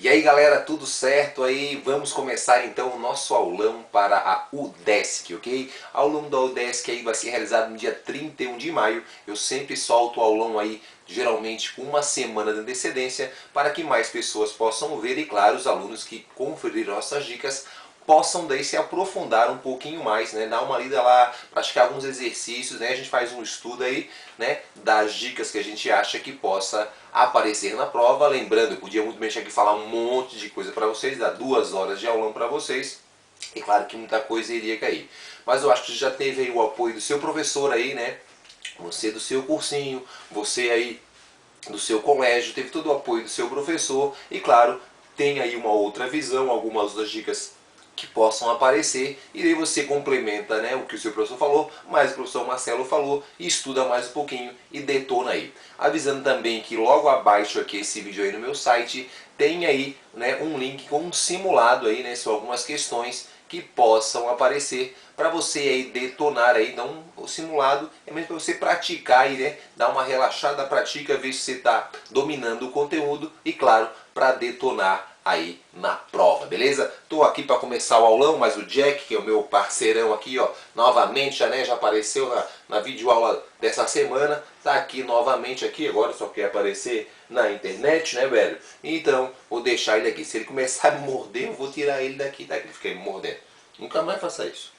E aí galera, tudo certo aí? Vamos começar então o nosso aulão para a UDESC, ok? A aulão da UDESC aí vai ser realizado no dia 31 de maio. Eu sempre solto o aulão aí, geralmente com uma semana de antecedência, para que mais pessoas possam ver e claro, os alunos que conferiram nossas dicas possam daí se aprofundar um pouquinho mais, né? Dar uma lida lá, praticar alguns exercícios, né? A gente faz um estudo aí, né? Das dicas que a gente acha que possa aparecer na prova. Lembrando, eu podia muito bem chegar aqui e falar um monte de coisa para vocês, dar 2 horas de aulão para vocês. E claro que muita coisa iria cair. Mas eu acho que já teve aí o apoio do seu professor aí, né? Você do seu cursinho, você aí do seu colégio, teve todo o apoio do seu professor e claro, tem aí uma outra visão, algumas das dicas que possam aparecer e aí você complementa, né, o que o seu professor falou, mais o professor Marcelo falou e estuda mais um pouquinho e detona aí. Avisando também que logo abaixo aqui esse vídeo aí no meu site tem aí, né, um link com um simulado aí, né, são algumas questões que possam aparecer para você aí detonar aí, então o simulado é mesmo para você praticar aí, né, dar uma relaxada, pratica, ver se você está dominando o conteúdo e claro, para detonar aí na prova, beleza? Tô aqui para começar o aulão, mas o Jack, que é o meu parceirão aqui, ó, novamente já apareceu na videoaula dessa semana, tá aqui novamente aqui, agora só quer aparecer na internet, né, velho? Então, vou deixar ele aqui. Se ele começar a me morder, eu vou tirar ele daqui, tá? Que ele fica me mordendo. Nunca mais faça isso.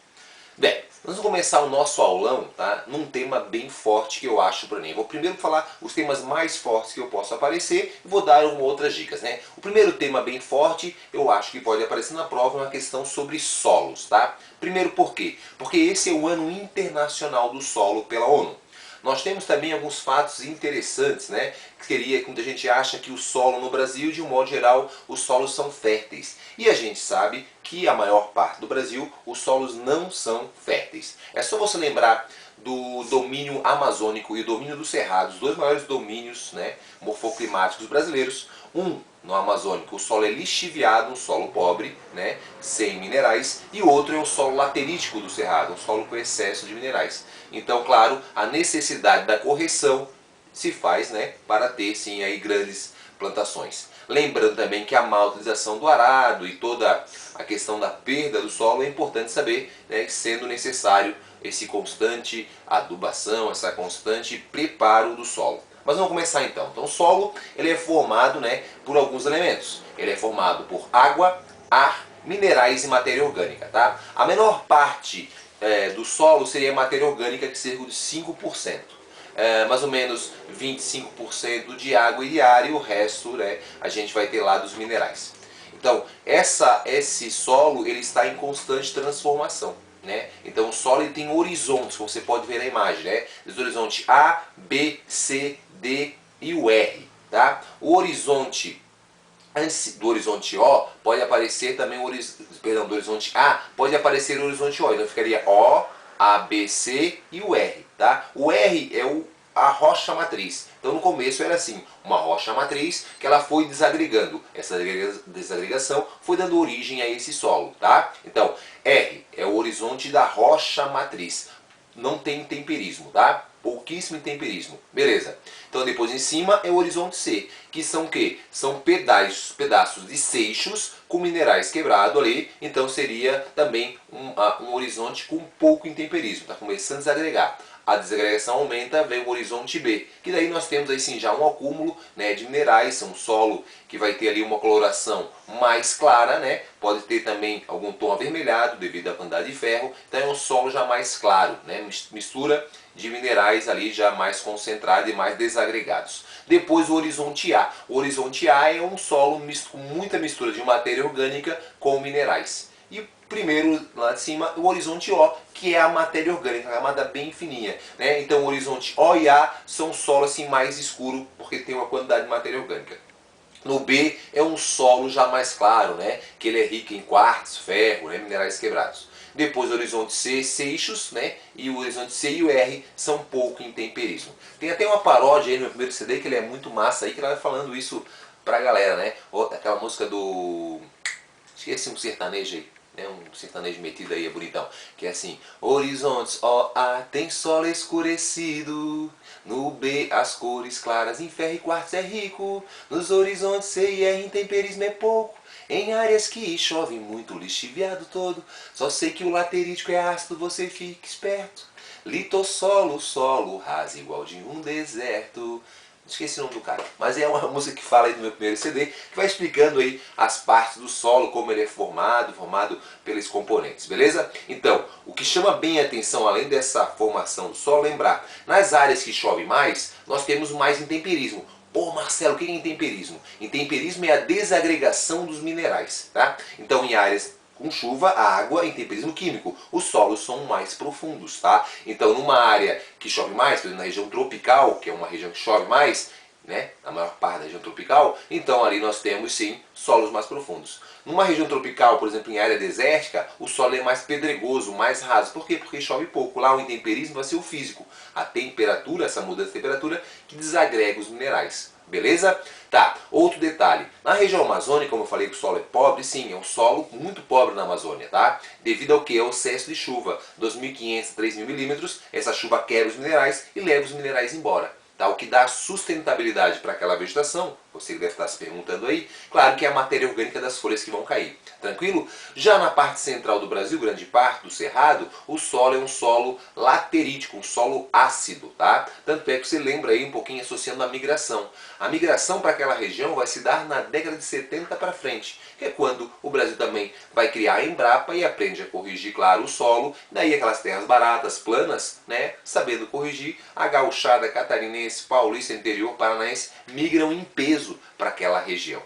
Bem, vamos começar o nosso aulão, tá? Num tema bem forte que eu acho para mim. Vou primeiro falar os temas mais fortes que eu posso aparecer e vou dar algumas outras dicas, né? O primeiro tema bem forte, eu acho que pode aparecer na prova, é uma questão sobre solos, tá? Primeiro por quê? Porque esse é o ano internacional do solo pela ONU. Nós temos também alguns fatos interessantes, né? Que muita gente acha que o solo no Brasil, de um modo geral, os solos são férteis. E a gente sabe que a maior parte do Brasil, os solos não são férteis. É só você lembrar do domínio amazônico e o domínio do Cerrado, os dois maiores domínios, né, morfoclimáticos brasileiros. Um, no Amazônico, o solo é lixiviado, um solo pobre, né, sem minerais, e o outro é o solo laterítico do Cerrado, um solo com excesso de minerais. Então, claro, a necessidade da correção se faz, né, para ter sim aí grandes plantações. Lembrando também que a má utilização do arado e toda a questão da perda do solo é importante saber, né, sendo necessário esse constante adubação, essa constante preparo do solo. Mas vamos começar então. Então o solo ele é formado, né, por alguns elementos. Ele é formado por água, ar, minerais e matéria orgânica. Tá? A menor parte do solo seria matéria orgânica, que cerca de 5%. Mais ou menos 25% de água e de ar e o resto, né, a gente vai ter lá dos minerais. Então, esse solo ele está em constante transformação. Né? Então o solo ele tem horizontes, como você pode ver na imagem. Né? Esse horizonte A, B, C, D e o R. Tá? O horizonte antes do horizonte O pode aparecer também do horizonte A pode aparecer o horizonte O. Então ficaria O, A, B, C e o R. Tá? O R é a rocha matriz. Então no começo era assim, uma rocha matriz que ela foi desagregando. Essa desagregação foi dando origem a esse solo. Tá? Então R é o horizonte da rocha matriz. Não tem temperismo, tá? Pouquíssimo temperismo. Beleza. Então depois em cima é o horizonte C, que são o quê? São pedaços de seixos com minerais quebrados ali, então seria também um horizonte com pouco intemperismo, está começando a desagregar. A desagregação aumenta, vem o horizonte B, que daí nós temos aí sim já um acúmulo, né, de minerais, um solo que vai ter ali uma coloração mais clara, né, pode ter também algum tom avermelhado devido à quantidade de ferro, então é um solo já mais claro, né, mistura de minerais ali já mais concentrados e mais desagregados. Depois o horizonte A. O horizonte A é um solo com muita mistura de matéria orgânica com minerais. E primeiro lá de cima o horizonte O, que é a matéria orgânica, a camada bem fininha. Né? Então o horizonte O e A são solos assim, mais escuros, porque tem uma quantidade de matéria orgânica. No B é um solo já mais claro, né? Que ele é rico em quartzo, ferro, né? Minerais quebrados. Depois o horizonte C, seixos, né? E o horizonte C e o R são pouco em temperismo. Tem até uma paródia aí no meu primeiro CD que ele é muito massa aí, que ela vai falando isso pra galera, né? Aquela música do... esqueci um sertanejo aí. É um sertanejo metido aí, é bonitão. Que é assim: horizontes, ó A, tem sol escurecido. No B, as cores claras, em ferro e quartzo é rico. Nos horizontes, C e R, em temperismo é pouco. Em áreas que chove muito, lixiviado todo. Só sei que o laterítico é ácido, você fique esperto. Litossolo, solo, raso igual de um deserto. Esqueci o nome do cara, mas é uma música que fala aí no meu primeiro CD, que vai explicando aí as partes do solo, como ele é formado pelos componentes, beleza? Então, o que chama bem a atenção, além dessa formação do solo, lembrar, nas áreas que chove mais, nós temos mais intemperismo. Pô, Marcelo, o que é intemperismo? Intemperismo é a desagregação dos minerais, tá? Então, em áreas com chuva, a água em temperismo químico. Os solos são mais profundos, tá? Então, numa área que chove mais, por exemplo, na região tropical, que é uma região que chove mais, né, na maior parte da região tropical, então ali nós temos sim solos mais profundos. Numa região tropical, por exemplo, em área desértica, o solo é mais pedregoso, mais raso. Por quê? Porque chove pouco. Lá o intemperismo vai ser o físico. A temperatura, essa mudança de temperatura, que desagrega os minerais. Beleza? Tá, outro detalhe. Na região amazônica, como eu falei que o solo é pobre, sim, é um solo muito pobre na Amazônia, tá? Devido ao que? Ao excesso de chuva. 2.500 a 3.000 milímetros, essa chuva quebra os minerais e leva os minerais embora. Tá? O que dá sustentabilidade para aquela vegetação, você deve estar se perguntando aí, claro que é a matéria orgânica das folhas que vão cair. Tranquilo? Já na parte central do Brasil, grande parte do Cerrado, o solo é um solo laterítico, um solo ácido, tá? Tanto é que você lembra aí um pouquinho associando a migração. A migração para aquela região vai se dar na década de 70 para frente, que é quando o Brasil também vai criar a Embrapa e aprende a corrigir, claro, o solo, daí aquelas terras baratas, planas, né, sabendo corrigir, a gauchada catarinense, paulista, interior, paranaense, migram em peso para aquela região.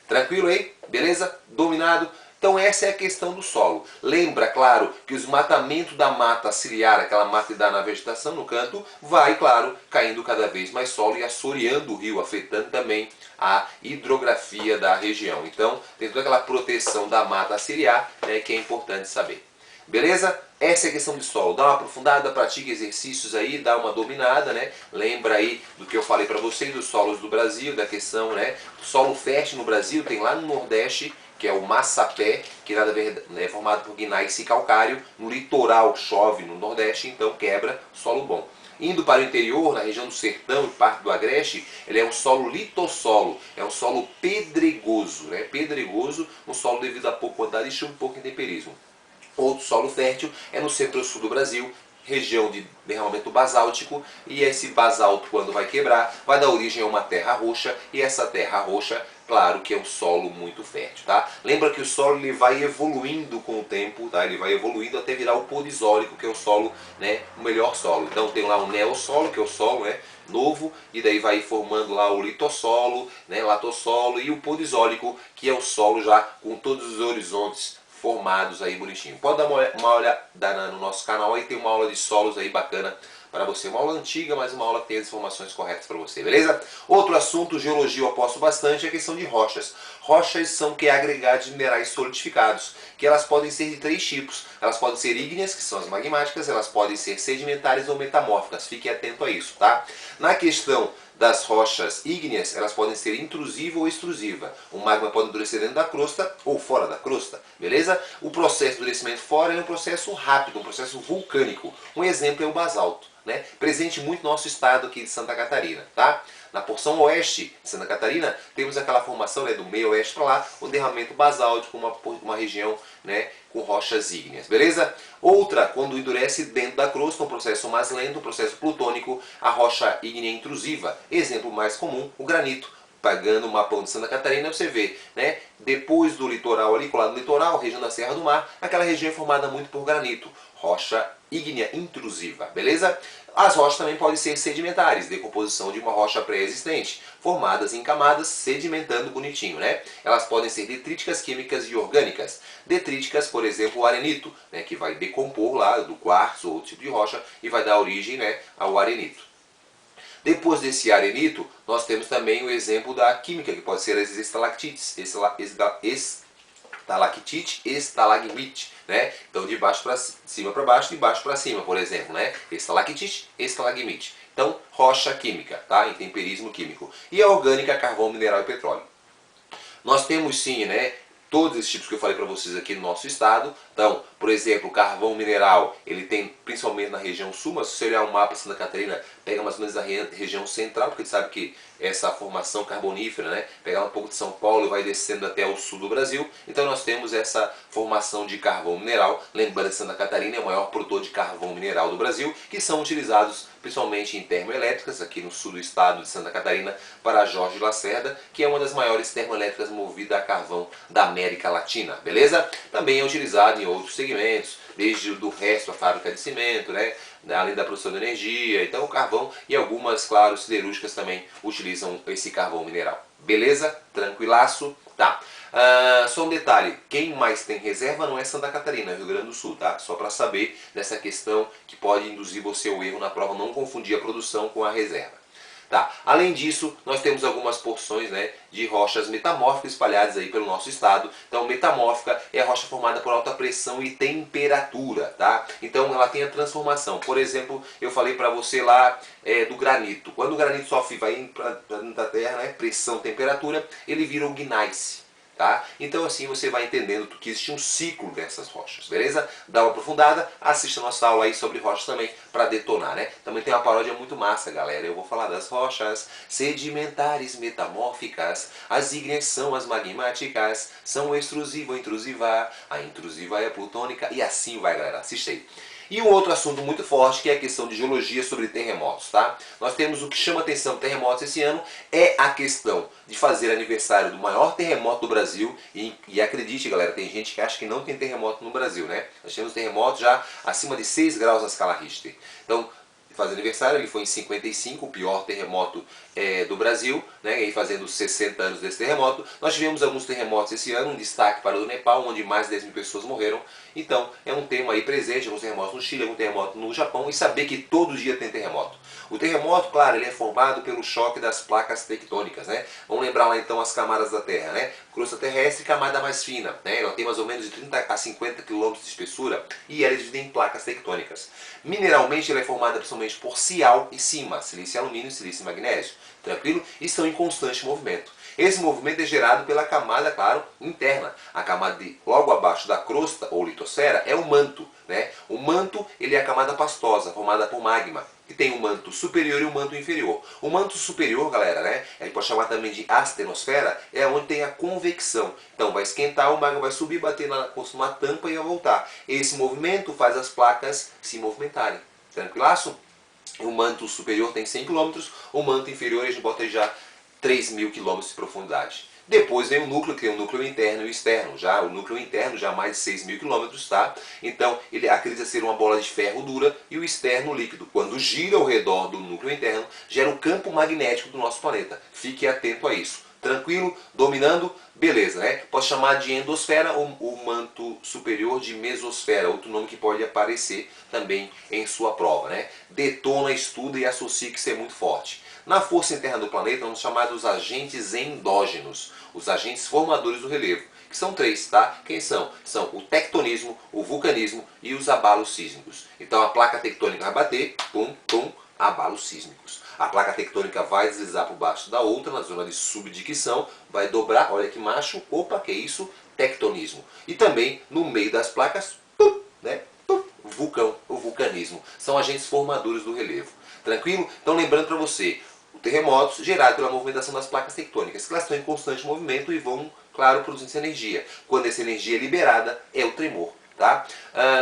Tranquilo aí? Beleza? Dominado? Então essa é a questão do solo. Lembra, claro, que o desmatamento da mata ciliar, aquela mata que dá na vegetação no canto, vai, claro, caindo cada vez mais solo e assoreando o rio, afetando também a hidrografia da região. Então, tem toda aquela proteção da mata ciliar, né, que é importante saber. Beleza? Essa é a questão de solo. Dá uma aprofundada, pratique exercícios aí, dá uma dominada, né? Lembra aí do que eu falei para vocês dos solos do Brasil, da questão, né? O solo fértil no Brasil tem lá no Nordeste, que é o massapé, que nada a ver, é formado por guinaice e calcário. No litoral chove no Nordeste, então quebra solo bom. Indo para o interior, na região do Sertão e parte do Agreste, ele é um solo litossolo, é um solo pedregoso, né? Pedregoso, um solo devido a pouca quantidade de chuva e pouco intemperismo. Outro solo fértil é no centro-sul do Brasil, região de derramamento basáltico, e esse basalto, quando vai quebrar, vai dar origem a uma terra roxa, e essa terra roxa, claro que é um solo muito fértil, tá? Lembra que o solo ele vai evoluindo com o tempo, tá? Ele vai evoluindo até virar o podisólico, que é o solo, né, o melhor solo. Então tem lá o neossolo, que é o solo, né, novo, e daí vai formando lá o litossolo, né, latossolo, e o podisólico, que é o solo já com todos os horizontes formados aí bonitinho. Pode dar uma olhada no nosso canal aí, tem uma aula de solos aí bacana para você. Uma aula antiga, mas uma aula que tem as informações corretas para você, beleza? Outro assunto, geologia eu aposto bastante, é a questão de rochas. Rochas são que é agregados de minerais solidificados, que elas podem ser de três tipos. Elas podem ser ígneas, que são as magmáticas, elas podem ser sedimentares ou metamórficas. Fique atento a isso, tá? Na questão das rochas ígneas, elas podem ser intrusiva ou extrusiva. O magma pode endurecer dentro da crosta ou fora da crosta, beleza? O processo de endurecimento fora é um processo rápido, um processo vulcânico. Um exemplo é o basalto, né? Presente muito no nosso estado aqui de Santa Catarina, tá? Na porção oeste de Santa Catarina, temos aquela formação, né, do meio oeste para lá, o derramamento basáltico, uma região, né, com rochas ígneas, beleza? Outra, quando endurece dentro da crosta, um processo mais lento, um processo plutônico, a rocha ígnea intrusiva. Exemplo mais comum, o granito. Pegando o mapão de Santa Catarina, você vê, né, depois do litoral ali, colado no litoral, região da Serra do Mar, aquela região é formada muito por granito, rocha ígnea intrusiva, beleza? As rochas também podem ser sedimentares, decomposição de uma rocha pré-existente, formadas em camadas, sedimentando bonitinho, né? Elas podem ser detríticas químicas e orgânicas. Detríticas, por exemplo, o arenito, né, que vai decompor lá do quartzo ou outro tipo de rocha e vai dar origem, né, ao arenito. Depois desse arenito, nós temos também o exemplo da química, que pode ser as estalactites, estalactite, estalagmite, né? Então de baixo para cima para baixo, de baixo para cima, por exemplo, né? Estalactite, estalagmite. Então, rocha química, tá? Em temperismo químico. E a orgânica, carvão, mineral e petróleo. Nós temos sim, né, todos esses tipos que eu falei para vocês aqui no nosso estado. Então, por exemplo, o carvão mineral, ele tem principalmente na região sul, mas se você olhar o mapa de Santa Catarina, pega mais ou menos a região central, porque a gente sabe que essa formação carbonífera, né, pegar um pouco de São Paulo e vai descendo até o sul do Brasil. Então nós temos essa formação de carvão mineral. Lembrando que Santa Catarina é o maior produtor de carvão mineral do Brasil, que são utilizados principalmente em termoelétricas, aqui no sul do estado de Santa Catarina, para Jorge Lacerda, que é uma das maiores termoelétricas movidas a carvão da América Latina, beleza? Também é utilizado em outros segmentos, desde o resto, a fábrica de cimento, né? Além da produção de energia. Então o carvão e algumas, claro, siderúrgicas também utilizam esse carvão mineral. Beleza? Tranquilaço? Tá. Só um detalhe, quem mais tem reserva não é Santa Catarina, é Rio Grande do Sul, tá? Só para saber dessa questão que pode induzir você ao erro na prova, não confundir a produção com a reserva. Tá. Além disso, nós temos algumas porções, né, de rochas metamórficas espalhadas aí pelo nosso estado. Então, metamórfica é a rocha formada por alta pressão e temperatura, tá? Então, ela tem a transformação. Por exemplo, eu falei para você lá do granito. Quando o granito sofre, vai para dentro da terra, né, pressão, temperatura, ele vira o gneiss. Tá? Então assim você vai entendendo que existe um ciclo dessas rochas, beleza? Dá uma aprofundada, assista a nossa aula aí sobre rochas também para detonar, né? Também tem uma paródia muito massa, galera. Eu vou falar das rochas sedimentares metamórficas, as ígneas são as magmáticas, são extrusiva ou intrusiva, a intrusiva é a plutônica e assim vai, galera. Assista aí. E um outro assunto muito forte, que é a questão de geologia sobre terremotos, tá? Nós temos o que chama atenção de terremotos esse ano, é a questão de fazer aniversário do maior terremoto do Brasil, e acredite, galera, tem gente que acha que não tem terremoto no Brasil, né? Nós temos terremotos já acima de 6 graus na escala Richter. Então, fazer aniversário, ele foi em 55, o pior terremoto do Brasil, né, e aí fazendo 60 anos desse terremoto. Nós tivemos alguns terremotos esse ano, um destaque para o Nepal, onde mais de 10 mil pessoas morreram. Então, é um tema aí presente, alguns terremotos no Chile, algum terremoto no Japão, e saber que todo dia tem terremoto. O terremoto, claro, ele é formado pelo choque das placas tectônicas, né? Vamos lembrar lá então as camadas da Terra, né? Crosta terrestre, camada mais fina, né? Ela tem mais ou menos de 30 a 50 km de espessura e ela é dividida em placas tectônicas. Mineralmente, ela é formada principalmente por sial e sima, silício e alumínio, silício e magnésio, tranquilo? E estão em constante movimento. Esse movimento é gerado pela camada, claro, interna. A camada logo abaixo da crosta, ou litosfera, é o manto, né? O manto, ele é a camada pastosa, formada por magma, que tem o manto superior e o manto inferior. O manto superior, galera, né? A gente pode chamar também de astenosfera, é onde tem a convecção. Então vai esquentar, o magma vai subir, bater numa tampa e vai voltar. Esse movimento faz as placas se movimentarem. Tranquilaço? O manto superior tem 100 km, o manto inferior a gente bota já 3.000 km de profundidade. Depois vem o núcleo, que tem o núcleo interno e o externo. Já o núcleo interno já mais de 6.000 km, tá? Então ele acredita ser uma bola de ferro dura e o externo líquido. Quando gira ao redor do núcleo interno, gera o campo magnético do nosso planeta. Fique atento a isso. Tranquilo? Dominando? Beleza, né? Posso chamar de endosfera ou o manto superior de mesosfera, outro nome que pode aparecer também em sua prova, né? Detona, estuda e associa que isso é muito forte. Na força interna do planeta, vamos chamar dos agentes endógenos, os agentes formadores do relevo, que são 3, tá? Quem são? São o tectonismo, o vulcanismo e os abalos sísmicos. Então a placa tectônica vai bater, pum, pum, abalos sísmicos. A placa tectônica vai deslizar por baixo da outra, na zona de subdicção, vai dobrar, olha que macho, opa, que é isso? Tectonismo. E também, no meio das placas, pum, né? Pum, vulcão, o vulcanismo. São agentes formadores do relevo. Tranquilo? Então lembrando para você, terremotos gerados pela movimentação das placas tectônicas, que elas estão em constante movimento e vão, claro, produzindo essa energia. Quando essa energia é liberada, é o tremor. Tá?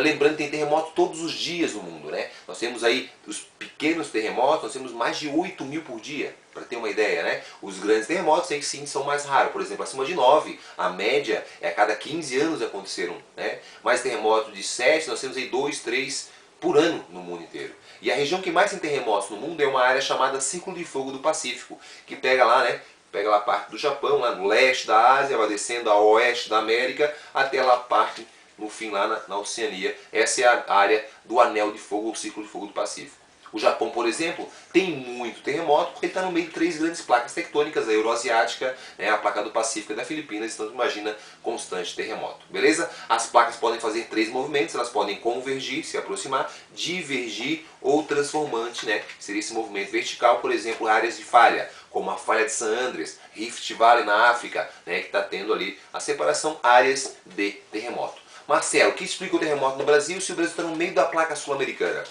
Lembrando que tem terremoto todos os dias no mundo, né? Nós temos aí os pequenos terremotos, nós temos mais de 8.000 por dia, para ter uma ideia, né? Os grandes terremotos aí sim são mais raros, por exemplo, acima de 9, a média é a cada 15 anos acontecer um, né? Mais terremoto de 7, nós temos aí 2, 3 por ano no mundo inteiro. E a região que mais tem terremotos no mundo é uma área chamada Círculo de Fogo do Pacífico, que pega lá, né? Pega lá a parte do Japão, lá no leste da Ásia, vai descendo a oeste da América, até lá a parte no fim lá na Oceania. Essa é a área do Anel de Fogo, ou Círculo de Fogo do Pacífico. O Japão, por exemplo, tem muito terremoto porque ele está no meio de 3 grandes placas tectônicas, a Euroasiática, né, a placa do Pacífico e da Filipinas, então imagina constante terremoto, beleza? As placas podem fazer 3 movimentos, elas podem convergir, se aproximar, divergir ou transformante, né? Seria esse movimento vertical, por exemplo, áreas de falha, como a falha de San Andrés, Rift Valley na África, né, que está tendo ali a separação áreas de terremoto. Marcelo, o que explica o terremoto no Brasil se o Brasil está no meio da placa sul-americana?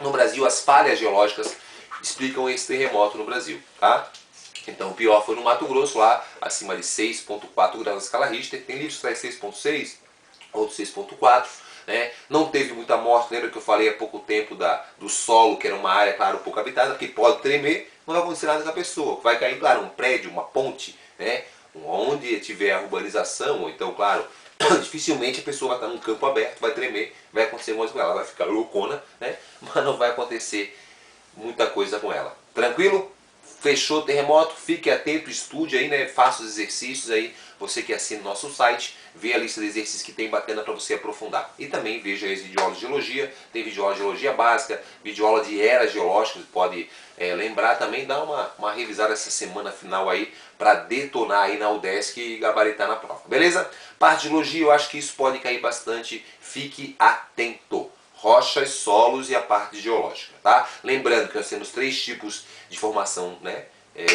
No Brasil, as falhas geológicas explicam esse terremoto no Brasil, tá? Então, o pior foi no Mato Grosso, lá acima de 6,4 graus na escala Richter. Tem livros que traz 6,6, outros 6,4. Né? Não teve muita morte, lembra que eu falei há pouco tempo do solo, que era uma área, claro, pouco habitada, porque pode tremer, não vai acontecer nada com a pessoa. Vai cair, claro, um prédio, uma ponte, né? Onde tiver a urbanização, ou então, claro, dificilmente a pessoa vai estar num campo aberto, vai tremer, vai acontecer alguma coisa com ela, ela vai ficar loucona, né? Mas não vai acontecer muita coisa com ela. Tranquilo? Fechou o terremoto? Fique atento, estude aí, né? Faça os exercícios aí. Você que assina o nosso site, vê a lista de exercícios que tem bacana para você aprofundar. E também veja as videoaulas de geologia, tem videoaula de geologia básica, videoaula de eras geológicas, pode lembrar também, dá uma revisada essa semana final aí para detonar aí na UDESC e gabaritar na prova, beleza? Parte de geologia, eu acho que isso pode cair bastante, fique atento. Rochas, solos e a parte geológica, tá? Lembrando que nós temos 3 tipos de formação, né,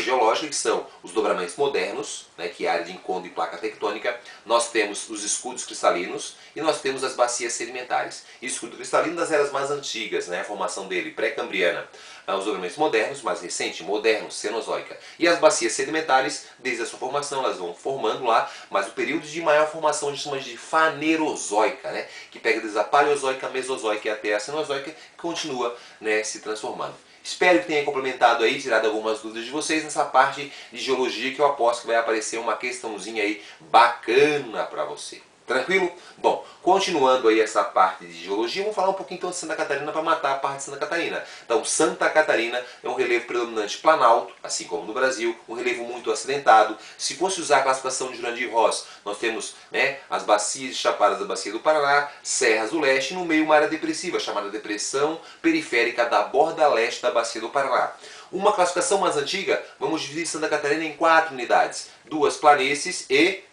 geológica, que são os dobramentos modernos, né, que é a área de encontro e placa tectônica, nós temos os escudos cristalinos e nós temos as bacias sedimentares. Escudo cristalino das eras mais antigas, né, a formação dele pré-cambriana. Os dobramentos modernos, mais recente, moderno, cenozoica. E as bacias sedimentares, desde a sua formação, elas vão formando lá, mas o período de maior formação a gente chama de fanerozoica, né, que pega desde a paleozoica, mesozoica e até a cenozoica, que continua, né, se transformando. Espero que tenha complementado aí, tirado algumas dúvidas de vocês nessa parte de geologia, que eu aposto que vai aparecer uma questãozinha aí bacana para você. Tranquilo? Bom, continuando aí essa parte de geologia, vamos falar um pouquinho então de Santa Catarina para matar a parte de Santa Catarina. Então, Santa Catarina é um relevo predominante planalto, assim como no Brasil, um relevo muito acidentado. Se fosse usar a classificação de Jurandir Ross, nós temos, né, as bacias chapadas da Bacia do Paraná, serras do leste e no meio uma área depressiva, chamada Depressão Periférica da borda leste da Bacia do Paraná. Uma classificação mais antiga, vamos dividir Santa Catarina em 4 unidades, 2 planícies e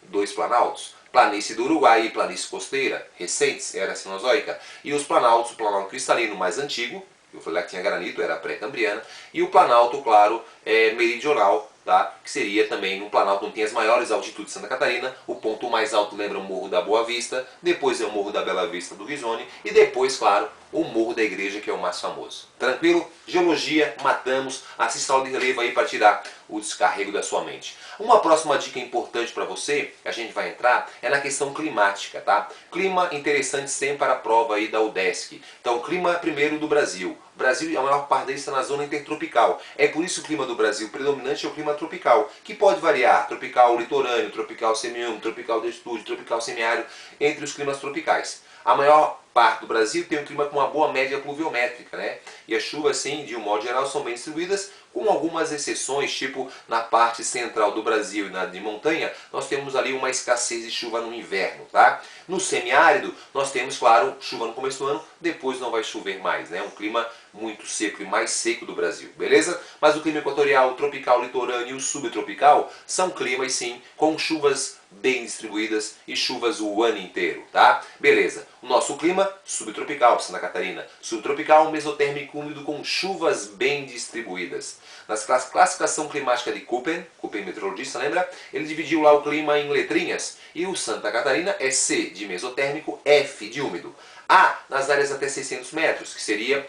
2 planaltos. Planície do Uruguai e planície costeira, recentes, era cenozoica. E os planaltos, o planalto cristalino mais antigo, eu falei lá que tinha granito, era pré-cambriana, e o planalto, claro, meridional, tá? Que seria também um planalto onde tem as maiores altitudes de Santa Catarina. O ponto mais alto lembra o Morro da Boa Vista, depois é o Morro da Bela Vista do Risone, e depois, claro, o Morro da Igreja, que é o mais famoso. Tranquilo? Geologia, matamos. Assista a aula de relevo aí para tirar o descarrego da sua mente. Uma próxima dica importante para você, que a gente vai entrar, é na questão climática, tá? Clima interessante sempre para a prova aí da UDESC. Então, clima primeiro do Brasil. O Brasil, a maior parte dele está na zona intertropical. É por isso que o clima do Brasil predominante é o clima tropical, que pode variar. Tropical litorâneo, tropical semiúmido, tropical de estúdio, tropical semiárido, entre os climas tropicais. A maior parte do Brasil tem um clima com uma boa média pluviométrica, né? E as chuvas, sim, de um modo geral, são bem distribuídas, com algumas exceções, tipo na parte central do Brasil e na de montanha, nós temos ali uma escassez de chuva no inverno, tá? No semiárido, nós temos, claro, chuva no começo do ano, depois não vai chover mais, né? Um clima muito seco e mais seco do Brasil, beleza? Mas o clima equatorial, tropical, litorâneo e o subtropical são climas, sim, com chuvas bem distribuídas e chuvas o ano inteiro, tá? Beleza. O nosso clima, subtropical, Santa Catarina. Subtropical, mesotérmico úmido com chuvas bem distribuídas. Na classificação climática de Köppen meteorologista, lembra? Ele dividiu lá o clima em letrinhas. E o Santa Catarina é C de mesotérmico, F de úmido. A nas áreas até 600 metros, que seria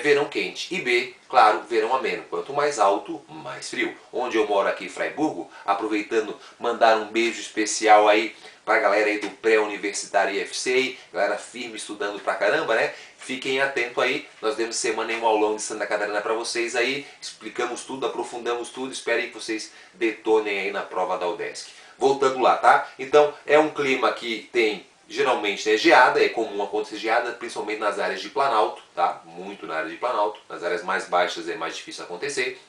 verão quente. E B, claro, verão ameno. Quanto mais alto, mais frio. Onde eu moro aqui em Fraiburgo, aproveitando mandar um beijo especial aí pra galera aí do pré-universitário IFC, galera firme estudando pra caramba, né? Fiquem atentos aí, nós demos semana em um aulão de Santa Catarina para vocês aí, explicamos tudo, aprofundamos tudo, espero que vocês detonem aí na prova da UDESC. Voltando lá, tá? Então, é um clima que tem geralmente geada, é comum acontecer geada, principalmente nas áreas de planalto, tá? Muito na área de planalto, nas áreas mais baixas é mais difícil acontecer.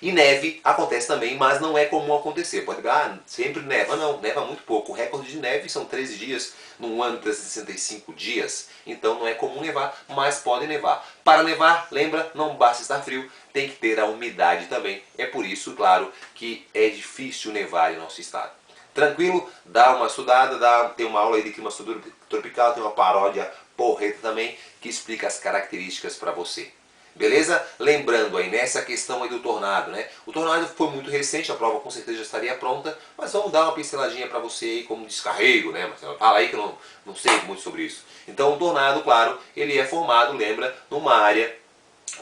E neve acontece também, mas não é comum acontecer. Pode sempre neva. Não, neva muito pouco. O recorde de neve são 13 dias, num ano 365 dias. Então não é comum nevar, mas pode nevar. Para nevar, lembra, não basta estar frio, tem que ter a umidade também. É por isso, claro, que é difícil nevar em nosso estado. Tranquilo? Dá uma estudada, tem uma aula aí de clima tropical, tem uma paródia porreta também, que explica as características para você. Beleza? Lembrando aí nessa questão aí do tornado, né? O tornado foi muito recente, a prova com certeza já estaria pronta, mas vamos dar uma pinceladinha para você aí como descarrego, né? Marcelo? Fala aí que eu não sei muito sobre isso. Então o tornado, claro, ele é formado, lembra, numa área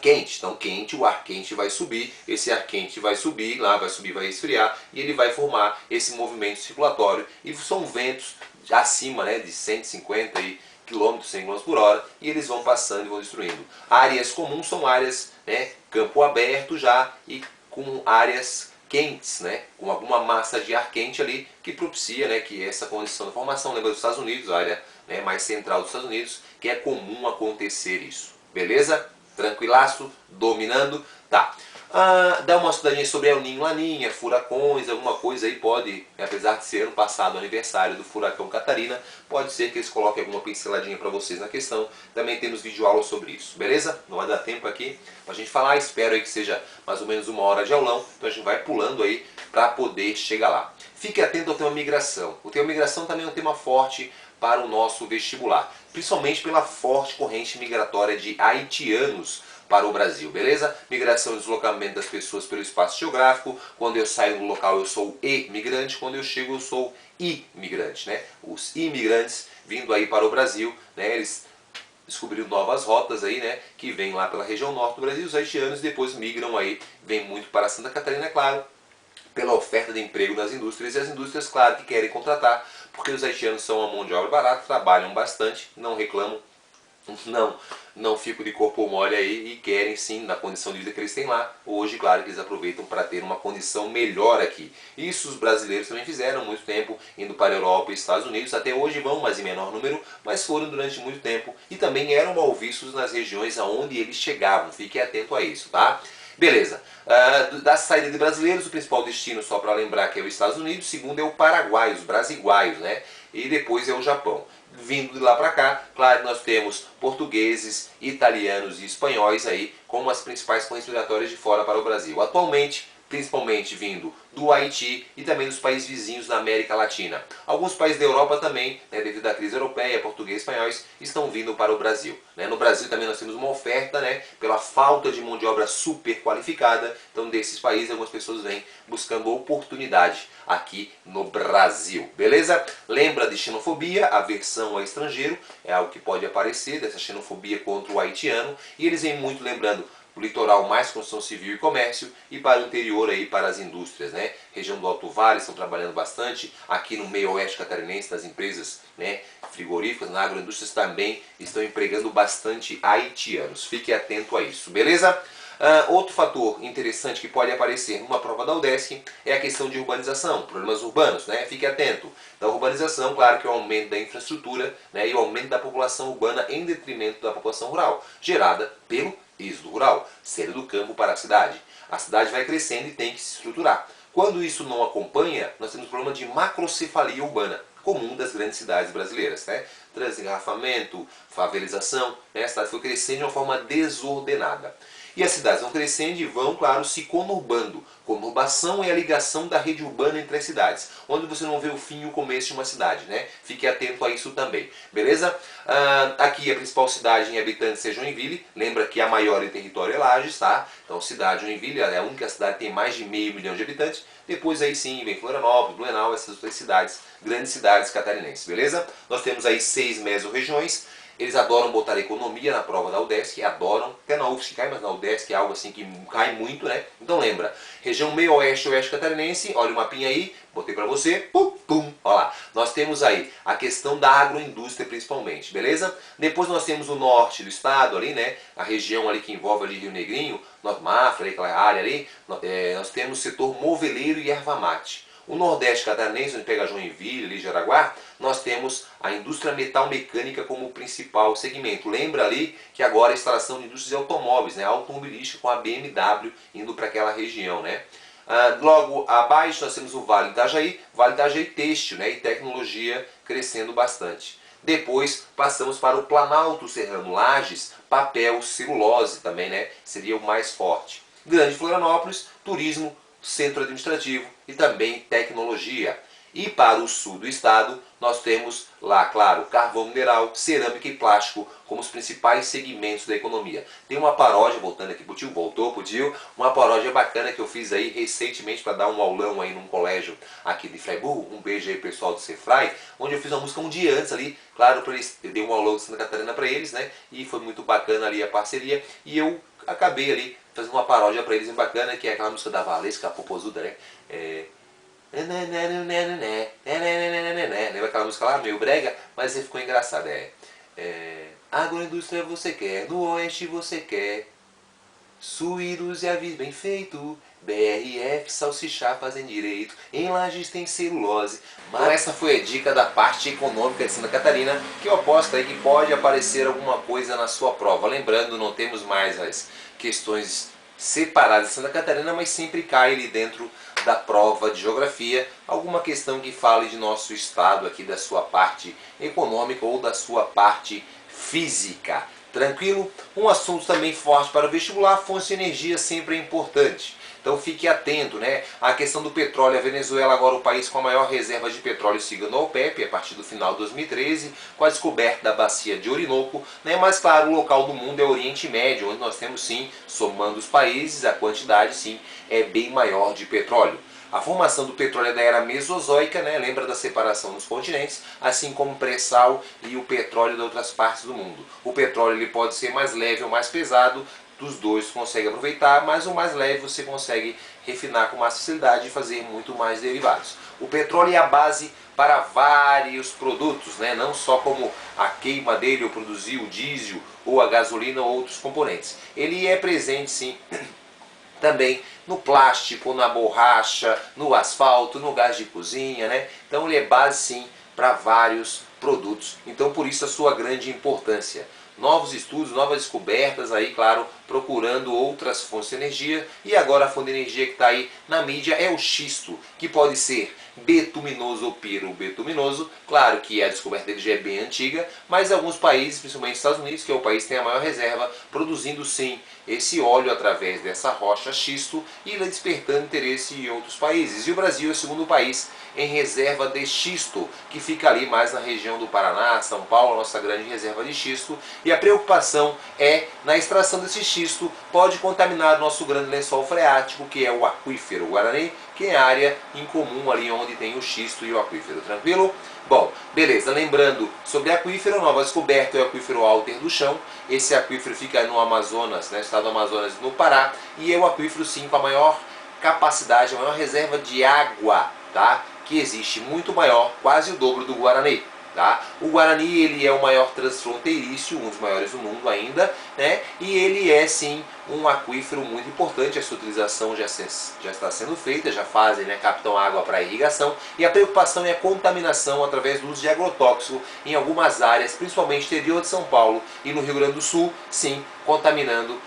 quente. Então quente, o ar quente vai subir, esse ar quente vai subir, lá vai subir, vai esfriar, e ele vai formar esse movimento circulatório, e são ventos acima, né, de 150 km, 100 km por hora, e eles vão passando e vão destruindo. Áreas comuns são áreas, né, campo aberto já, e com áreas quentes, né, com alguma massa de ar quente ali, que propicia, né, que essa condição de formação, lembra dos Estados Unidos, a área, né, mais central dos Estados Unidos, que é comum acontecer isso. Beleza? Tranquilaço, dominando, tá. Dá uma estudadinha sobre El Ninho, Laninha, furacões, alguma coisa aí pode, apesar de ser ano passado o aniversário do furacão Catarina, pode ser que eles coloquem alguma pinceladinha para vocês na questão. Também temos videoaula sobre isso, beleza? Não vai dar tempo aqui pra gente falar, espero aí que seja mais ou menos 1 hora de aulão, então a gente vai pulando aí para poder chegar lá. Fique atento ao tema migração. O tema migração também é um tema forte para o nosso vestibular, principalmente pela forte corrente migratória de haitianos para o Brasil, beleza? Migração e deslocamento das pessoas pelo espaço geográfico. Quando eu saio do local eu sou imigrante, quando eu chego eu sou imigrante, né? Os imigrantes vindo aí para o Brasil, né? Eles descobriram novas rotas aí, né? Que vêm lá pela região norte do Brasil, os haitianos depois migram aí, vêm muito para Santa Catarina, é claro, pela oferta de emprego nas indústrias, e as indústrias, claro, que querem contratar, porque os haitianos são uma mão de obra barata, trabalham bastante, não reclamam, não ficam de corpo mole aí e querem sim, na condição de vida que eles têm lá. Hoje, claro que eles aproveitam para ter uma condição melhor aqui. Isso os brasileiros também fizeram muito tempo, indo para a Europa e Estados Unidos. Até hoje vão, mas em menor número, mas foram durante muito tempo e também eram mal vistos nas regiões aonde eles chegavam. Fique atento a isso, tá? Beleza. Da saída de brasileiros, o principal destino, só para lembrar, que é os Estados Unidos. O segundo é o Paraguai, os brasiguaios, né? E depois é o Japão. Vindo de lá para cá, claro, nós temos portugueses, italianos e espanhóis aí como as principais correntes migratórias de fora para o Brasil. Atualmente, principalmente vindo do Haiti e também dos países vizinhos da América Latina. Alguns países da Europa também, né, devido à crise europeia, portugueses e espanhóis, estão vindo para o Brasil. Né? No Brasil também nós temos uma oferta, né, pela falta de mão de obra super qualificada. Então desses países algumas pessoas vêm buscando oportunidade aqui no Brasil. Beleza? Lembra de xenofobia, aversão ao estrangeiro, é algo que pode aparecer, dessa xenofobia contra o haitiano, e eles vêm muito lembrando o litoral mais construção civil e comércio, e para o interior aí para as indústrias, né? Região do Alto Vale estão trabalhando bastante, aqui no meio oeste catarinense das empresas, né, frigoríficas, na agroindústria também estão empregando bastante haitianos. Fique atento a isso, beleza? Outro fator interessante que pode aparecer numa prova da UDESC é a questão de urbanização, problemas urbanos, né? Fique atento. Da urbanização, claro que é o aumento da infraestrutura, né, e o aumento da população urbana em detrimento da população rural, gerada pelo êxodo rural, saindo do campo para a cidade. A cidade vai crescendo e tem que se estruturar. Quando isso não acompanha, nós temos problema de macrocefalia urbana, comum das grandes cidades brasileiras, né? Transengarrafamento, favelização, né? A cidade foi crescendo de uma forma desordenada. E as cidades vão crescendo e vão, claro, se conurbando. Conurbação é a ligação da rede urbana entre as cidades, onde você não vê o fim e o começo de uma cidade, né? Fique atento a isso também, beleza? Aqui a principal cidade em habitantes é Joinville, lembra que a maior em território é Lages, tá? Então cidade Joinville é a única cidade que tem mais de 500 mil de habitantes, depois aí sim vem Florianópolis, Blumenau, essas outras cidades, grandes cidades catarinenses, beleza? Nós temos aí 6 mesorregiões. Eles adoram botar economia na prova da UDESC, adoram, até na UFSC cai, mas na UDESC é algo assim que cai muito, né? Então lembra, região meio oeste, oeste catarinense, olha o mapinha aí, botei pra você, pum, pum, olha lá. Nós temos aí a questão da agroindústria principalmente, beleza? Depois nós temos o norte do estado ali, né? A região ali que envolve ali Rio Negrinho, Norte Mafra, aquela área ali, nós temos o setor moveleiro e erva mate. O Nordeste catarinense, onde pega Joinville, ali, Jaraguá, nós temos a indústria metal-mecânica como principal segmento. Lembra ali que agora a instalação de indústrias de automóveis, né, automobilística, com a BMW indo para aquela região, né? Logo abaixo nós temos o Vale Itajaí têxtil, né, e tecnologia crescendo bastante. Depois passamos para o Planalto Serrano, Lages, papel, celulose também, né, seria o mais forte. Grande Florianópolis, turismo, centro administrativo e também tecnologia. E para o sul do estado, nós temos lá, claro, carvão mineral, cerâmica e plástico como os principais segmentos da economia. Tem uma paródia, voltando aqui pro tio, voltou pro tio, uma paródia bacana que eu fiz aí recentemente para dar um aulão aí num colégio aqui de Freiburg. Um beijo aí pessoal do Cefrai, onde eu fiz uma música um dia antes ali, claro, para eles, eu dei um aulão de Santa Catarina para eles, né? E foi muito bacana ali a parceria e eu acabei ali fazendo uma paródia para eles bem bacana, que é aquela música da Valesca, a Popozuda, né? Lembra aquela música lá, meio brega, mas ficou engraçado. Agroindústria você quer, no oeste você quer, suídos e avis bem feito, BRF, salsichá fazem direito, em Lages tem celulose. Então essa foi a dica da parte econômica de Santa Catarina, que eu aposto aí que pode aparecer alguma coisa na sua prova. Lembrando, não temos mais as questões separadas de Santa Catarina, mas sempre cai ali dentro da prova de geografia alguma questão que fale de nosso estado aqui, da sua parte econômica ou da sua parte física. Tranquilo? Um assunto também forte para o vestibular, fonte de energia sempre é importante. Então fique atento, né? A questão do petróleo, a Venezuela agora o país com a maior reserva de petróleo seguindo a OPEP, a partir do final de 2013, com a descoberta da bacia de Orinoco, né? Mas claro, o local do mundo é o Oriente Médio, onde nós temos sim, somando os países, a quantidade sim é bem maior de petróleo. A formação do petróleo é da era mesozoica, né? Lembra da separação dos continentes, assim como o pré-sal e o petróleo de outras partes do mundo. O petróleo ele pode ser mais leve ou mais pesado, dos dois você consegue aproveitar, mas o mais leve você consegue refinar com mais facilidade e fazer muito mais derivados. O petróleo é a base para vários produtos, né? Não só como a queima dele ou produzir o diesel ou a gasolina ou outros componentes. Ele é presente sim também no plástico, na borracha, no asfalto, no gás de cozinha, né? Então ele é base sim para vários produtos. Então por isso a sua grande importância. Novos estudos, novas descobertas aí, claro, procurando outras fontes de energia. E agora a fonte de energia que está aí na mídia é o xisto, que pode ser betuminoso ou pirobetuminoso. Claro que a descoberta dele já é bem antiga, mas alguns países, principalmente Estados Unidos, que é o país que tem a maior reserva, produzindo sim esse óleo através dessa rocha xisto e despertando interesse em outros países. E o Brasil é o segundo país em reserva de xisto, que fica ali mais na região do Paraná, São Paulo, nossa grande reserva de xisto. E a preocupação é na extração desse xisto, pode contaminar o nosso grande lençol freático, que é o aquífero Guarani, que é a área em comum ali onde tem o xisto e o aquífero, tranquilo? Bom, beleza, lembrando sobre aquífero, nova descoberta é o aquífero Alter do Chão. Esse aquífero fica no Amazonas, né, estado do Amazonas no Pará, e é o aquífero sim com a maior capacidade, a maior reserva de água, tá? Que existe, muito maior, quase o dobro do Guarani. Tá? O Guarani ele é o maior transfronteiriço, um dos maiores do mundo ainda, né? E ele é sim um aquífero muito importante, a sua utilização já está sendo feita, já fazem, né, captam água para irrigação, e a preocupação é a contaminação através do uso de agrotóxico em algumas áreas, principalmente no interior de São Paulo e no Rio Grande do Sul, sim, contaminando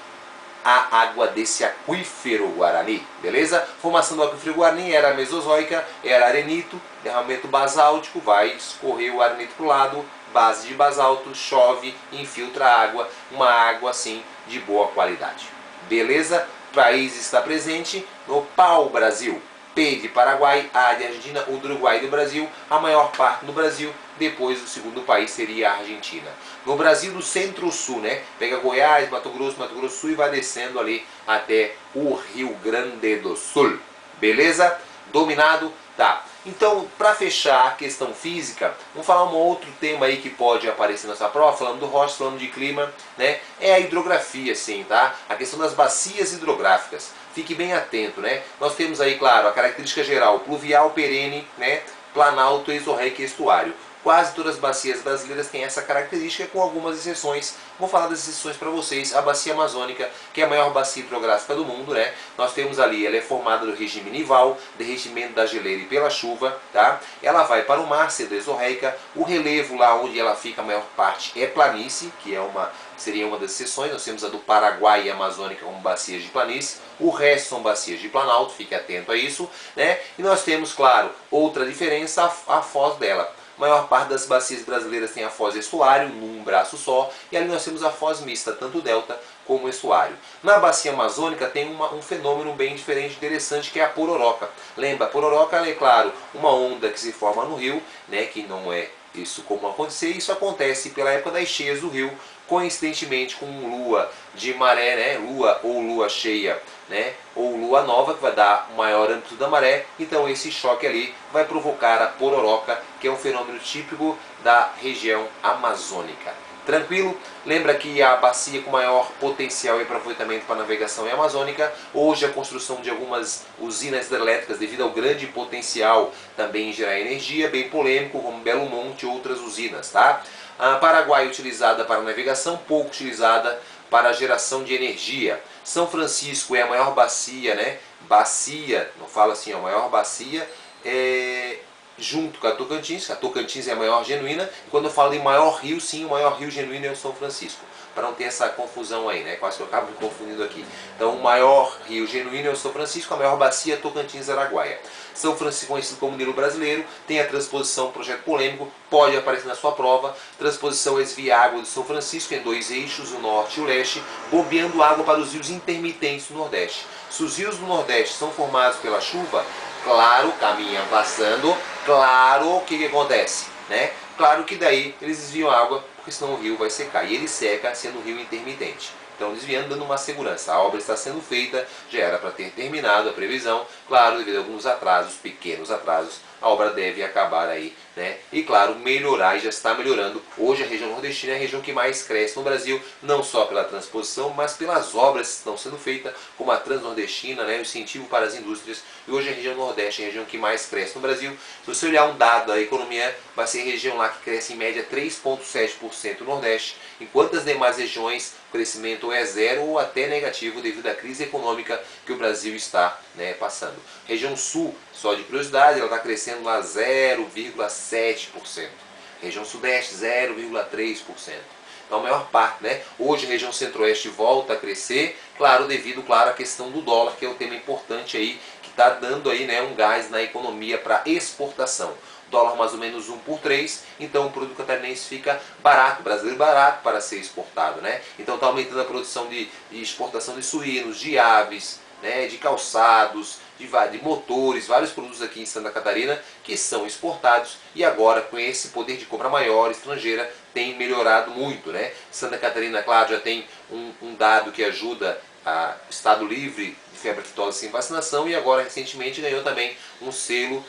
a água desse aquífero Guarani, beleza? Formação do aquífero Guarani era mesozoica, era arenito, derramamento basáltico, vai escorrer o arenito para o lado, base de basalto, chove, infiltra a água, uma água assim de boa qualidade. Beleza? O país está presente no pau-brasil. P de Paraguai, A de Argentina, o do Uruguai e do Brasil, a maior parte no Brasil, depois o segundo país seria a Argentina. No Brasil do centro-sul, né? Pega Goiás, Mato Grosso do Sul e vai descendo ali até o Rio Grande do Sul. Beleza? Dominado? Tá. Então, para fechar a questão física, vamos falar um outro tema aí que pode aparecer nessa prova, falando do rocha, falando de clima, né? É a hidrografia, sim, tá? A questão das bacias hidrográficas. Fique bem atento, né? Nós temos aí, claro, a característica geral, pluvial perene, né? Planalto, exorreico e estuário. Quase todas as bacias brasileiras têm essa característica, com algumas exceções. Vou falar das exceções para vocês. A bacia amazônica, que é a maior bacia hidrográfica do mundo, né? Nós temos ali, ela é formada do regime nival, derretimento da geleira e pela chuva, tá? Ela vai para o mar, sendo exorreica. O relevo lá onde ela fica, a maior parte é planície, que seria uma das exceções. Nós temos a do Paraguai e a Amazônica como bacias de planície. O resto são bacias de planalto, fique atento a isso, né? E nós temos, claro, outra diferença, a foz dela. A maior parte das bacias brasileiras tem a foz estuário, num braço só, e ali nós temos a foz mista, tanto delta como estuário. Na bacia amazônica tem um fenômeno bem diferente, interessante, que é a pororoca. Lembra, a pororoca é, claro, uma onda que se forma no rio, né, que não é isso como acontecer, isso acontece pela época das cheias do rio, coincidentemente com lua de maré, né, lua ou lua cheia, né, ou lua nova, que vai dar o maior âmbito da maré. Então esse choque ali vai provocar a pororoca, que é um fenômeno típico da região amazônica. Tranquilo? Lembra que a bacia com maior potencial e aproveitamento para navegação é a amazônica. Hoje a construção de algumas usinas hidrelétricas, devido ao grande potencial também em gerar energia, bem polêmico, como Belo Monte e outras usinas, tá? A Paraguai utilizada para navegação, pouco utilizada para a geração de energia. São Francisco é a maior bacia, né? Bacia, não fala assim, a maior bacia junto com a Tocantins é a maior genuína. E quando eu falo em maior rio, sim, o maior rio genuíno é o São Francisco. Para não ter essa confusão aí, né? Quase que eu acabo me confundindo aqui. Então, o maior rio genuíno é o São Francisco, a maior bacia é Tocantins-Araguaia. São Francisco, conhecido como Nilo Brasileiro, tem a transposição, projeto polêmico, pode aparecer na sua prova. Transposição é desviar água do São Francisco em dois eixos, o norte e o leste, bombeando água para os rios intermitentes do Nordeste. Se os rios do Nordeste são formados pela chuva, claro, caminham passando, claro, o que acontece? Né? Claro que daí eles desviam água, porque senão o rio vai secar. E ele seca sendo um rio intermitente. Então desviando, dando uma segurança. A obra está sendo feita, já era para ter terminado a previsão. Claro, devido a alguns atrasos, pequenos atrasos, a obra deve acabar aí, né? E claro, melhorar, e já está melhorando. Hoje a região nordestina é a região que mais cresce no Brasil, não só pela transposição, mas pelas obras que estão sendo feitas, como a Transnordestina, né? O incentivo para as indústrias. E hoje a região nordeste é a região que mais cresce no Brasil. Se você olhar um dado da economia, vai ser a região lá que cresce em média 3,7% no Nordeste, enquanto as demais regiões o crescimento é zero ou até negativo devido à crise econômica que o Brasil está, né, passando. Região Sul, só de curiosidade, ela está crescendo lá 0,7%. Região Sudeste 0,3%. Então a maior parte, né? Hoje a região Centro-Oeste volta a crescer, claro, devido, claro, à questão do dólar, que é um tema importante aí, que está dando aí, né, um gás na economia para exportação. Dólar mais ou menos 1 por 3, então o produto catarinense fica barato, brasileiro barato para ser exportado, né? Então está aumentando a produção de exportação de suínos, de aves, né, de calçados, de motores, vários produtos aqui em Santa Catarina que são exportados, e agora com esse poder de compra maior estrangeira tem melhorado muito, né? Santa Catarina, claro, já tem um dado que ajuda a Estado livre de febre aftosa sem vacinação, e agora recentemente ganhou também um selo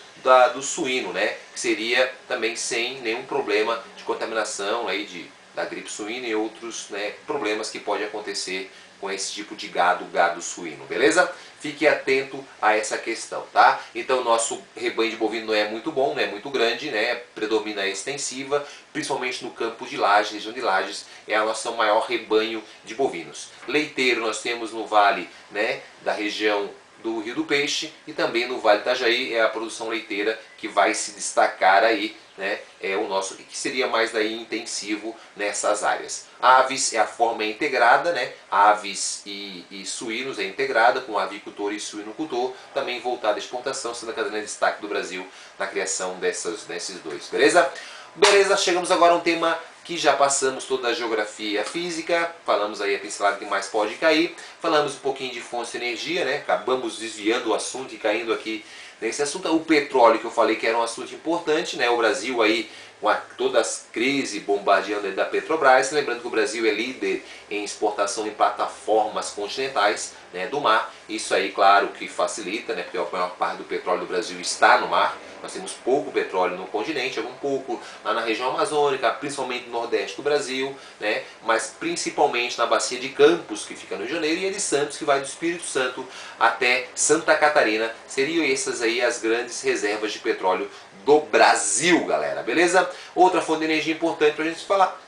do suíno, né? Que seria também sem nenhum problema de contaminação aí da gripe suína e outros, né, problemas que pode acontecer com esse tipo de gado suíno, beleza? Fique atento a essa questão, tá? Então nosso rebanho de bovino não é muito bom, não é muito grande, né? Predomina a extensiva, principalmente no campo de Lages, região de Lages, é a nossa maior rebanho de bovinos. Leiteiro nós temos no vale, né, da região do Rio do Peixe, e também no Vale do Itajaí é a produção leiteira que vai se destacar aí, né? É o nosso, que seria mais daí intensivo nessas áreas. Aves é a forma integrada, né? Aves e suínos é integrada com avicultor e suinocultor, também voltada à exportação, sendo a cadeia de destaque do Brasil na criação desses dois, beleza? Beleza, chegamos agora a um tema que já passamos toda a geografia e a física, falamos aí a pincelada que mais pode cair, falamos um pouquinho de fontes de energia, né? Acabamos desviando o assunto e caindo aqui nesse assunto. O petróleo, que eu falei que era um assunto importante, né? O Brasil aí, com toda a crise bombardeando aí da Petrobras, lembrando que o Brasil é líder em exportação em plataformas continentais, né, do mar. Isso aí, claro, que facilita, né, porque a maior parte do petróleo do Brasil está no mar. Nós temos pouco petróleo no continente, algum pouco lá na região amazônica, principalmente no nordeste do Brasil, né, mas principalmente na bacia de Campos, que fica no Rio de Janeiro, e a de Santos, que vai do Espírito Santo até Santa Catarina. Seriam essas aí as grandes reservas de petróleo do Brasil, galera, beleza? Outra fonte de energia importante para a gente falar,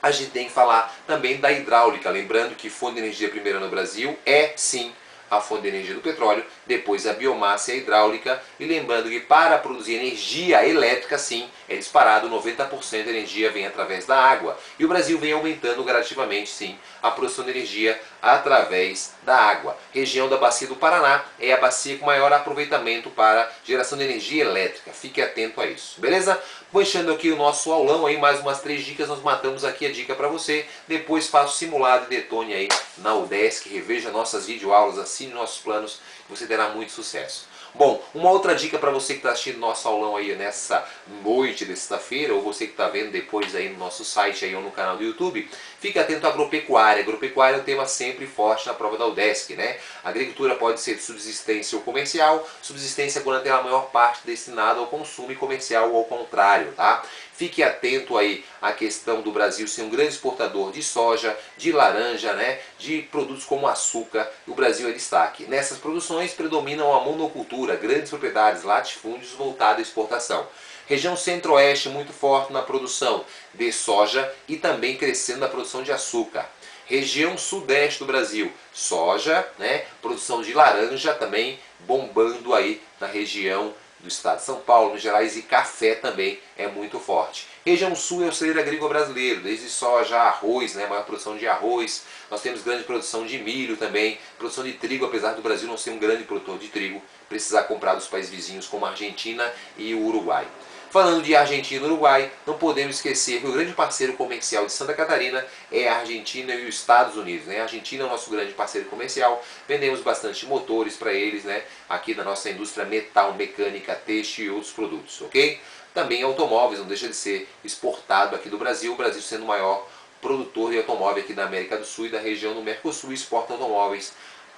a gente tem que falar também da hidráulica, lembrando que fonte de energia primeira no Brasil é sim a fonte de energia do petróleo, depois a biomassa e a hidráulica, e lembrando que para produzir energia elétrica, sim, é disparado, 90% da energia vem através da água, e o Brasil vem aumentando gradativamente, sim, a produção de energia através da água. Região da bacia do Paraná é a bacia com maior aproveitamento para geração de energia elétrica, fique atento a isso, beleza? Puxando aqui o nosso aulão aí, mais umas 3 dicas, nós matamos aqui a dica para você, depois faça o simulado e detone aí na UDESC, reveja nossas videoaulas, assine nossos planos, você terá muito sucesso. Bom, uma outra dica para você que está assistindo nosso aulão aí nessa noite de sexta-feira, ou você que está vendo depois aí no nosso site aí ou no canal do YouTube, fique atento à agropecuária. Agropecuária é um tema sempre forte na prova da UDESC, né? A agricultura pode ser de subsistência ou comercial, subsistência quando tem a maior parte destinada ao consumo e comercial ou ao contrário, tá? Fique atento aí à questão do Brasil ser um grande exportador de soja, de laranja, né, de produtos como açúcar, e o Brasil é destaque. Nessas produções predominam a monocultura, grandes propriedades, latifúndios voltados à exportação. Região centro-oeste muito forte na produção de soja e também crescendo na produção de açúcar. Região sudeste do Brasil, soja, né, produção de laranja também bombando aí na região do estado de São Paulo, Minas Gerais, e café também é muito forte. Região sul é o celeiro agrícola brasileiro, desde soja, arroz, né, maior produção de arroz, nós temos grande produção de milho também, produção de trigo, apesar do Brasil não ser um grande produtor de trigo, precisar comprar dos países vizinhos como a Argentina e o Uruguai. Falando de Argentina e Uruguai, não podemos esquecer que o grande parceiro comercial de Santa Catarina é a Argentina e os Estados Unidos, né? A Argentina é o nosso grande parceiro comercial, vendemos bastante motores para eles, né? Aqui na nossa indústria metal, mecânica, têxtil e outros produtos, ok? Também automóveis, não deixa de ser exportado aqui do Brasil, o Brasil sendo o maior produtor de automóvel aqui da América do Sul e da região do Mercosul, exporta automóveis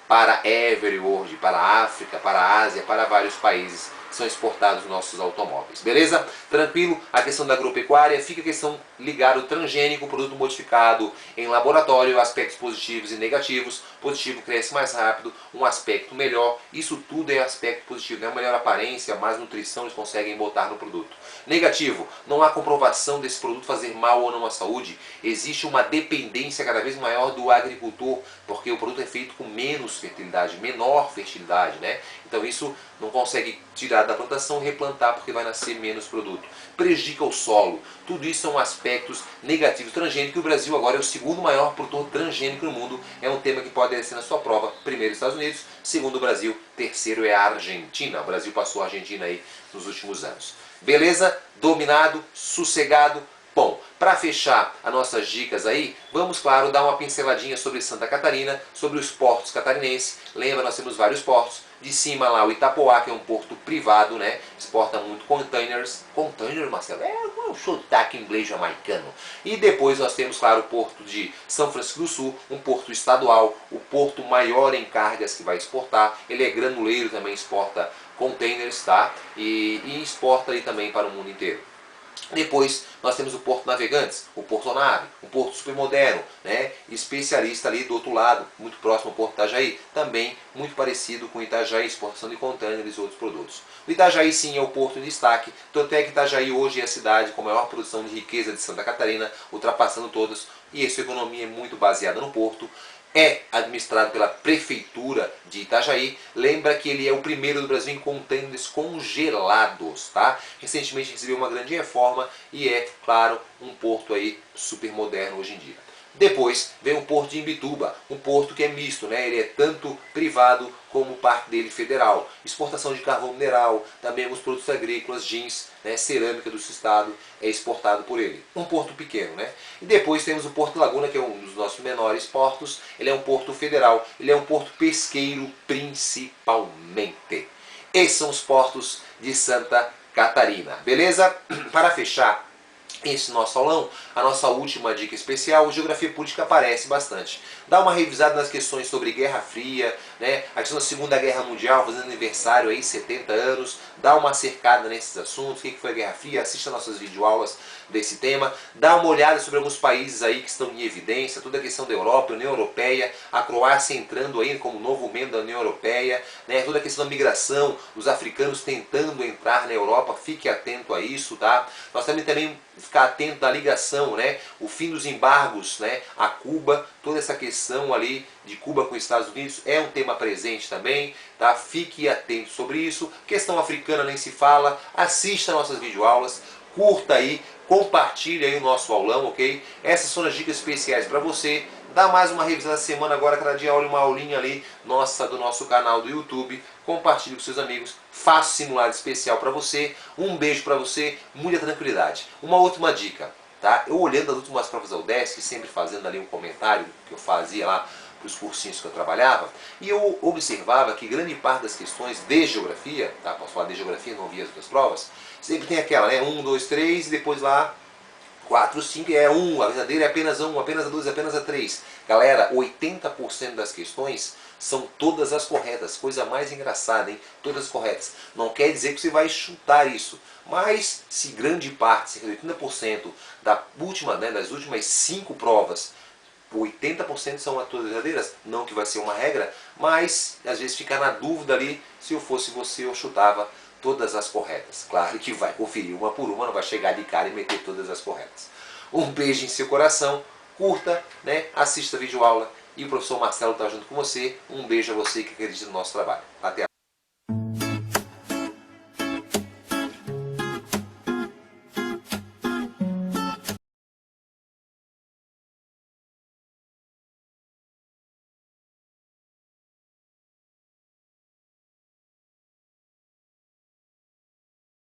para everywhere, para a África, para a Ásia, para vários países são exportados nossos automóveis, beleza? Tranquilo? A questão da agropecuária, fica a questão ligada ao transgênico, produto modificado em laboratório, aspectos positivos e negativos. Positivo cresce mais rápido, um aspecto melhor, isso tudo é aspecto positivo, né? Melhor aparência, mais nutrição eles conseguem botar no produto. Negativo, não há comprovação desse produto fazer mal ou não à saúde, existe uma dependência cada vez maior do agricultor, porque o produto é feito com menos fertilidade, menor fertilidade, né? Então isso não consegue tirar da plantação e replantar porque vai nascer menos produto. Prejudica o solo. Tudo isso são aspectos negativos. Transgênico, que o Brasil agora é o segundo maior produtor transgênico no mundo. É um tema que pode descer na sua prova. Primeiro Estados Unidos, segundo o Brasil, terceiro é a Argentina. O Brasil passou a Argentina aí nos últimos anos. Beleza? Dominado, sossegado. Bom, para fechar as nossas dicas aí, vamos, claro, dar uma pinceladinha sobre Santa Catarina, sobre os portos catarinenses. Lembra, nós temos vários portos. De cima lá o Itapoá, que é um porto privado, né? Exporta muito containers. Container, Marcelo? É um sotaque inglês jamaicano. E depois nós temos, claro, o porto de São Francisco do Sul, um porto estadual, o porto maior em cargas que vai exportar. Ele é granuleiro, também exporta containers, tá? E exporta aí também para o mundo inteiro. Depois nós temos o Porto Navegantes, o Porto Nave, um porto super moderno, né? Especialista ali do outro lado, muito próximo ao Porto Itajaí, também muito parecido com o Itajaí, exportação de contêineres e outros produtos. O Itajaí sim é o porto em destaque, tanto é que Itajaí hoje é a cidade com a maior produção de riqueza de Santa Catarina, ultrapassando todas, e a sua economia é muito baseada no porto. É administrado pela Prefeitura de Itajaí. Lembra que ele é o primeiro do Brasil em contêineres congelados, tá? Recentemente recebeu uma grande reforma e é, claro, um porto aí super moderno hoje em dia. Depois vem o Porto de Imbituba, um porto que é misto, né? Ele é tanto privado como parte dele federal. Exportação de carvão mineral, também os produtos agrícolas, jeans, né? Cerâmica do estado é exportado por ele. Um porto pequeno, né? E depois temos o Porto Laguna, que é um dos nossos menores portos. Ele é um porto federal, ele é um porto pesqueiro principalmente. Esses são os portos de Santa Catarina, beleza? Para fechar esse nosso aulão, a nossa última dica especial, Geografia Política aparece bastante. Dá uma revisada nas questões sobre Guerra Fria, né, a questão da Segunda Guerra Mundial, fazendo aniversário aí, 70 anos, dá uma cercada nesses assuntos, o que foi a Guerra Fria, assista nossas videoaulas desse tema, dá uma olhada sobre alguns países aí que estão em evidência, toda a questão da Europa, União Europeia, a Croácia entrando aí como novo membro da União Europeia, né, toda a questão da migração, os africanos tentando entrar na Europa, fique atento a isso, tá? Nós também ficar atento à ligação, né, o fim dos embargos, né, a Cuba, toda essa questão ali de Cuba com os Estados Unidos é um tema presente também, tá? Fique atento sobre isso. Questão africana nem se fala, assista nossas videoaulas, curta aí, compartilhe aí o nosso aulão, ok? Essas são as dicas especiais para você. Dá mais uma revisão da semana agora, cada dia olha uma aulinha ali nossa do nosso canal do YouTube. Compartilhe com seus amigos, faça simulado especial para você. Um beijo para você, muita tranquilidade. Uma última dica, tá? Eu olhando as últimas provas da UDESC, sempre fazendo ali um comentário que eu fazia lá para os cursinhos que eu trabalhava, e eu observava que grande parte das questões de geografia, tá? Posso falar de geografia, não vi as outras provas, sempre tem aquela, né? 1, 2, 3 e depois lá 4, 5 é 1, a verdadeira é apenas a 1, apenas a 2, apenas a 3. Galera, 80% das questões são todas as corretas, coisa mais engraçada, hein? Todas corretas. Não quer dizer que você vai chutar isso, mas se grande parte, cerca de 80% da última, né, das últimas 5 provas, 80% são todas verdadeiras, não que vai ser uma regra, mas às vezes fica na dúvida ali, se eu fosse você eu chutava todas as corretas. Claro que vai conferir uma por uma, não vai chegar de cara e meter todas as corretas. Um beijo em seu coração, curta, né, assista a videoaula e o professor Marcelo está junto com você. Um beijo a você que acredita no nosso trabalho. Até a